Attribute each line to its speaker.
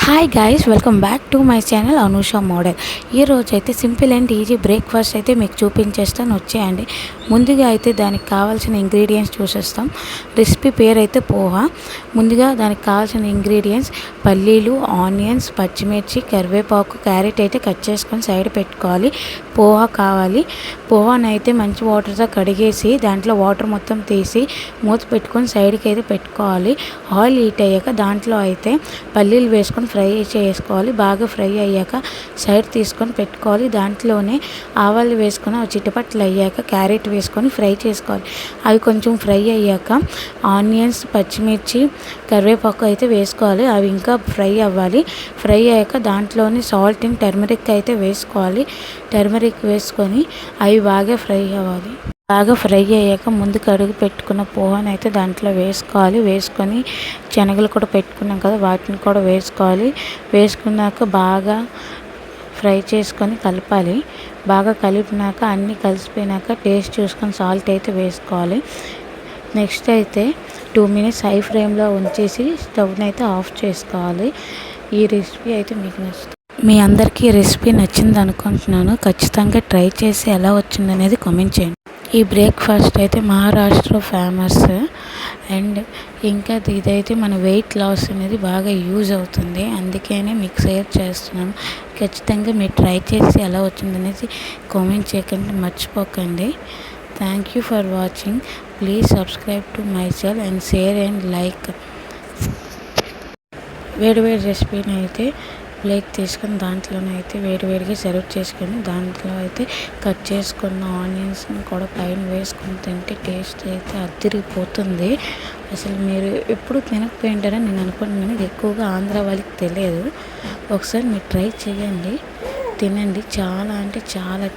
Speaker 1: Hi guys, welcome back to my channel Anusha model. ఈరోజు అయితే simple and easy breakfast అయితే మీకు చూపించేస్తాను, వచ్చేయండి. ముందుగా అయితే దానికి కావాల్సిన ఇంగ్రీడియంట్స్ చూసేస్తాం. రెసిపీ పేరు అయితే పోహా. ముందుగా దానికి కావాల్సిన ఇంగ్రీడియంట్స్ పల్లీలు, ఆనియన్స్, పచ్చిమిర్చి, కరివేపాకు, క్యారెట్ అయితే కట్ చేసుకొని సైడ్ పెట్టుకోవాలి. పోహా కావాలి. పోహాను అయితే మంచి వాటర్తో కడిగేసి దాంట్లో వాటర్ మొత్తం తీసి మూత పెట్టుకొని సైడ్కి అయితే పెట్టుకోవాలి. ఆయిల్ హీట్ అయ్యాక దాంట్లో అయితే పల్లీలు వేసుకొని ఫ్రై చేసుకోవాలి. బాగా ఫ్రై అయ్యాక సైడ్ తీసుకొని పెట్టుకోవాలి. దాంట్లోనే ఆవాలు వేసుకొని చిటపట్లు అయ్యాక క్యారెట్ వేసుకొని ఫ్రై చేసుకోవాలి. అవి కొంచెం ఫ్రై అయ్యాక ఆనియన్స్, పచ్చిమిర్చి, కరివేపాకు అయితే వేసుకోవాలి. అవి ఇంకా ఫ్రై అవ్వాలి. ఫ్రై అయ్యాక దాంట్లోనే సాల్ట్ అండ్ టర్మరిక్ అయితే వేసుకోవాలి. టర్మరిక్ వేసుకొని అవి బాగా ఫ్రై అవ్వాలి. బాగా ఫ్రై అయ్యాక ముందు కడుగు పెట్టుకున్న పోహాను అయితే దాంట్లో వేసుకోవాలి. వేసుకొని శనగలు కూడా పెట్టుకున్నాం కదా, వాటిని కూడా వేసుకోవాలి. వేసుకున్నాక బాగా ఫ్రై చేసుకొని కలపాలి. బాగా కలిపినాక అన్నీ కలిసిపోయినాక టేస్ట్ చూసుకొని సాల్ట్ అయితే వేసుకోవాలి. నెక్స్ట్ అయితే 2 minutes హై ఫ్లేమ్లో ఉంచేసి స్టవ్ని అయితే ఆఫ్ చేసుకోవాలి. ఈ రెసిపీ అయితే మీకు నచ్చుతుంది. మీ అందరికీ ఈ రెసిపీ నచ్చింది అనుకుంటున్నాను. ఖచ్చితంగా ట్రై చేసి ఎలా వచ్చిందనేది కామెంట్ చేయండి. ఈ బ్రేక్ఫాస్ట్ అయితే మహారాష్ట్ర ఫేమస్. అండ్ ఇంకా ఇదైతే మన వెయిట్ లాస్ అనేది బాగా యూజ్ అవుతుంది. అందుకనే మీకు షేర్ చేస్తున్నాను. ఖచ్చితంగా మీరు ట్రై చేసి ఎలా వచ్చిందనేది కామెంట్ చేయకండి, మర్చిపోకండి. Thank you for watching. Please subscribe to my channel and share and like. వేడి రెసిపీని అయితే ప్లేట్ తీసుకొని దాంట్లోనైతే వేడిగా సర్వ్ చేసుకొని దాంట్లో అయితే కట్ చేసుకున్న ఆనియన్స్ని కూడా పైన వేసుకొని తింటే టేస్ట్ అయితే అదిరిపోతుంది. అసలు మీరు ఎప్పుడు తినకపోయింటారని నేను అనుకుంటున్నాను. ఇది ఎక్కువగా ఆంధ్ర వాళ్ళకి తెలియదు. ఒకసారి మీరు ట్రై చేయండి, తినండి. చాలా అంటే చాలా